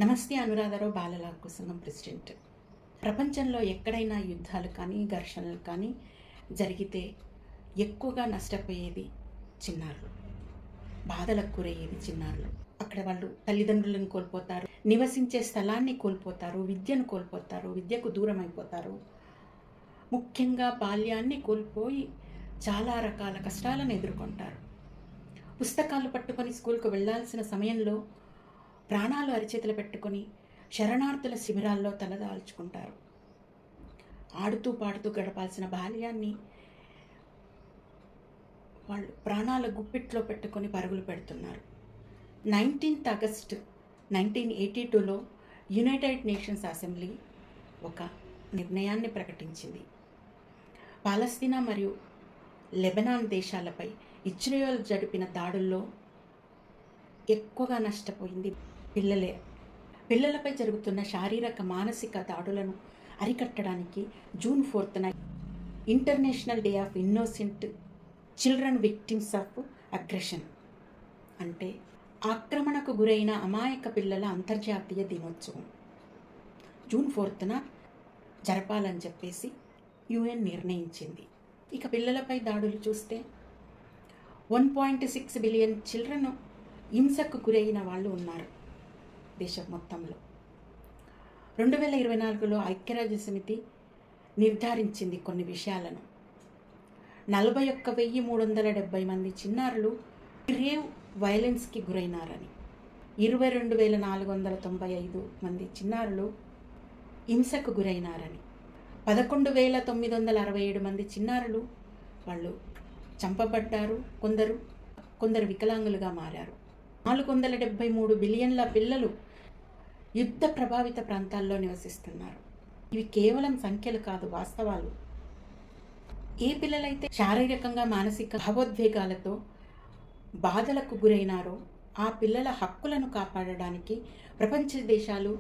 నమస్తే. అనురాధారావు, బాలల హక్కు సంఘం ప్రెసిడెంట్. ప్రపంచంలో ఎక్కడైనా యుద్ధాలు కానీ ఘర్షణలు కానీ జరిగితే ఎక్కువగా నష్టపోయేది చిన్నారులు, బాధలకు గురయ్యేది చిన్నారులు. అక్కడ వాళ్ళు తల్లిదండ్రులను కోల్పోతారు, నివసించే స్థలాన్ని కోల్పోతారు, విద్యను కోల్పోతారు, విద్యకు దూరం అయిపోతారు. ముఖ్యంగా బాల్యాన్ని కోల్పోయి చాలా రకాల కష్టాలను ఎదుర్కొంటారు. పుస్తకాలు పట్టుకొని స్కూల్కు వెళ్లాల్సిన సమయంలో ప్రాణాలు అరిచేతులు పెట్టుకొని శరణార్థుల శిబిరాల్లో తలదాల్చుకుంటారు. ఆడుతూ పాడుతూ గడపాల్సిన బాల్యాన్ని వాళ్ళు ప్రాణాల గుప్పిట్లో పెట్టుకొని పరుగులు పెడుతున్నారు. 19th August 1982లో యునైటెడ్ నేషన్స్ అసెంబ్లీ ఒక నిర్ణయాన్ని ప్రకటించింది. పాలస్తీనా మరియు లెబనాన్ దేశాలపై ఇజ్రాయెల్ జరిపిన దాడుల్లో ఎక్కువగా నష్టపోయింది పిల్లలే. పిల్లలపై జరుగుతున్న శారీరక మానసిక దాడులను అరికట్టడానికి జూన్ 4న International Day of Innocent Children Victims of Aggression, అంటే ఆక్రమణకు గురైన అమాయక పిల్లల అంతర్జాతీయ దినోత్సవం జూన్ 4న జరపాలని చెప్పేసి UN నిర్ణయించింది. ఇక పిల్లలపై దాడులు చూస్తే 1.6 బిలియన్ చిల్డ్రన్ హింసకు గురైన వాళ్ళు ఉన్నారు దేశం మొత్తంలో. 2024లో ఐక్యరాజ్య సమితి నిర్ధారించింది కొన్ని విషయాలను. 41,370 మంది చిన్నారులు గ్రేవ్ వైలెన్స్కి గురైనారని, 22,495 మంది చిన్నారులు హింసకు గురైనారని, 11,967 మంది చిన్నారులు వాళ్ళు చంపబడ్డారు, కొందరు వికలాంగులుగా మారారు. 473 బిలియన్ల పిల్లలు యుద్ధ ప్రభావిత ప్రాంతాల్లో నివసిస్తున్నారు. ఇవి కేవలం సంఖ్యలు కాదు, వాస్తవాలు. ఏ పిల్లలైతే శారీరకంగా మానసిక భావోద్వేగాలతో బాధలకు గురైనారో ఆ పిల్లల హక్కులను కాపాడడానికి ప్రపంచ దేశాలు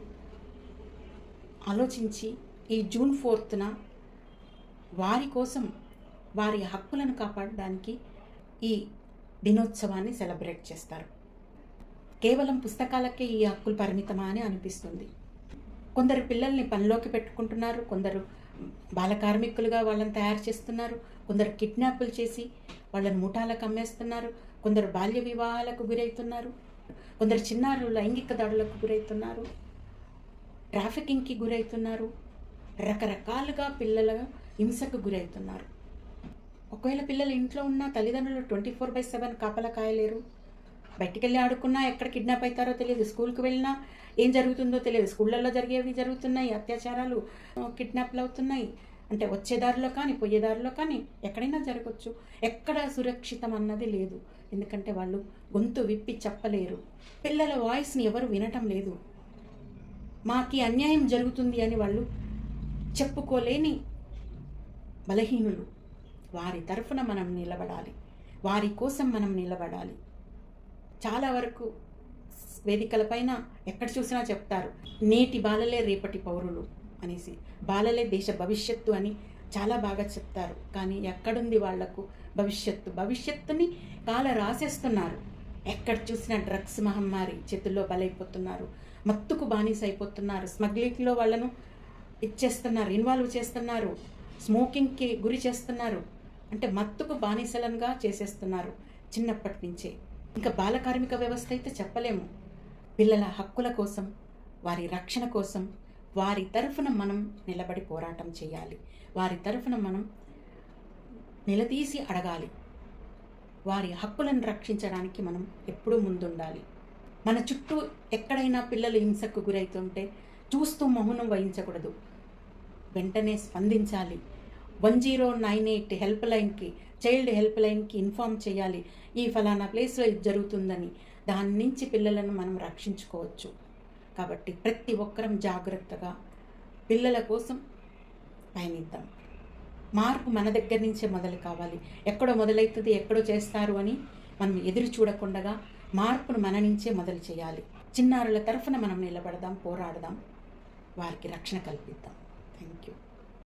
ఆలోచించి ఈ జూన్ 4న వారి కోసం, వారి హక్కులను కాపాడడానికి ఈ దినోత్సవాన్ని సెలబ్రేట్ చేస్తారు. కేవలం పుస్తకాలకే ఈ హక్కులు పరిమితమా అని అనిపిస్తుంది. కొందరు పిల్లల్ని పనిలోకి పెట్టుకుంటున్నారు, కొందరు బాల కార్మికులుగా వాళ్ళని తయారు చేస్తున్నారు, కొందరు కిడ్నాపులు చేసి వాళ్ళని ముఠాలకు అమ్మేస్తున్నారు, కొందరు బాల్య వివాహాలకు గురవుతున్నారు, కొందరు చిన్నారులు లైంగిక దాడులకు గురవుతున్నారు, ట్రాఫికింగ్కి గురవుతున్నారు, రకరకాలుగా పిల్లల హింసకు గురవుతున్నారు. ఒకవేళ పిల్లలు ఇంట్లో ఉన్న తల్లిదండ్రులు 24/7 కాపలా కాయలేరు. బయటికి వెళ్ళి ఆడుకున్నా ఎక్కడ కిడ్నాప్ అవుతారో తెలియదు, స్కూల్కి వెళ్ళినా ఏం జరుగుతుందో తెలియదు. స్కూళ్ళల్లో జరిగేవి జరుగుతున్నాయి, అత్యాచారాలు, కిడ్నాప్లు అవుతున్నాయి. అంటే వచ్చేదారిలో కానీ పోయేదారిలో కానీ ఎక్కడైనా జరగవచ్చు. ఎక్కడ సురక్షితం అన్నది లేదు, ఎందుకంటే వాళ్ళు గొంతు విప్పి చెప్పలేరు. పిల్లల వాయిస్ని ఎవరు వినటం లేదు. మాకి అన్యాయం జరుగుతుంది అని వాళ్ళు చెప్పుకోలేని బలహీనులు. వారి తరఫున మనం నిలబడాలి, వారి కోసం మనం నిలబడాలి. చాలా వరకు వేదికలపైన ఎక్కడ చూసినా చెప్తారు, నేటి బాలలే రేపటి పౌరులు అనేసి. బాలలే దేశ భవిష్యత్తు అని చాలా బాగా చెప్తారు. కానీ ఎక్కడుంది వాళ్లకు భవిష్యత్తుని కాల రాసేస్తున్నారు. ఎక్కడ చూసినా డ్రగ్స్ మహమ్మారి చేతుల్లో బలైపోతున్నారు, మత్తుకు బానిస అయిపోతున్నారు, స్మగ్లింగ్లో వాళ్ళను ఇచ్చేస్తున్నారు, ఇన్వాల్వ్ చేస్తున్నారు, స్మోకింగ్కి గురి చేస్తున్నారు. అంటే మత్తుకు బానిసలంగా చేసేస్తున్నారు చిన్నప్పటి నుంచే. ఇంకా బాల కార్మిక వ్యవస్థ అయితే చెప్పలేము. పిల్లల హక్కుల కోసం, వారి రక్షణ కోసం వారి తరఫున మనం నిలబడి పోరాటం చేయాలి. వారి తరఫున మనం నిలదీసి అడగాలి. వారి హక్కులను రక్షించడానికి మనం ఎప్పుడూ ముందుండాలి. మన చుట్టూ ఎక్కడైనా పిల్లలు హింసకు గురవుతుంటే చూస్తూ మౌనం వహించకూడదు, వెంటనే స్పందించాలి. 1098 హెల్ప్ లైన్కి, చైల్డ్ హెల్ప్ లైన్కి ఇన్ఫామ్ చేయాలి, ఈ ఫలానా ప్లేస్లో ఇది జరుగుతుందని. దాని నుంచి పిల్లలను మనం రక్షించుకోవచ్చు. కాబట్టి ప్రతి ఒక్కరం జాగ్రత్తగా పిల్లల కోసం పయనిద్దాం. మార్పు మన దగ్గర నుంచే మొదలు కావాలి. ఎక్కడో మొదలవుతుంది, ఎక్కడో చేస్తారు అని మనం ఎదురు చూడకుండా మార్పును మన నుంచే మొదలు చేయాలి. చిన్నారుల తరఫున మనం నిలబడదాం, పోరాడదాం, వారికి రక్షణ కల్పిద్దాం. Thank you.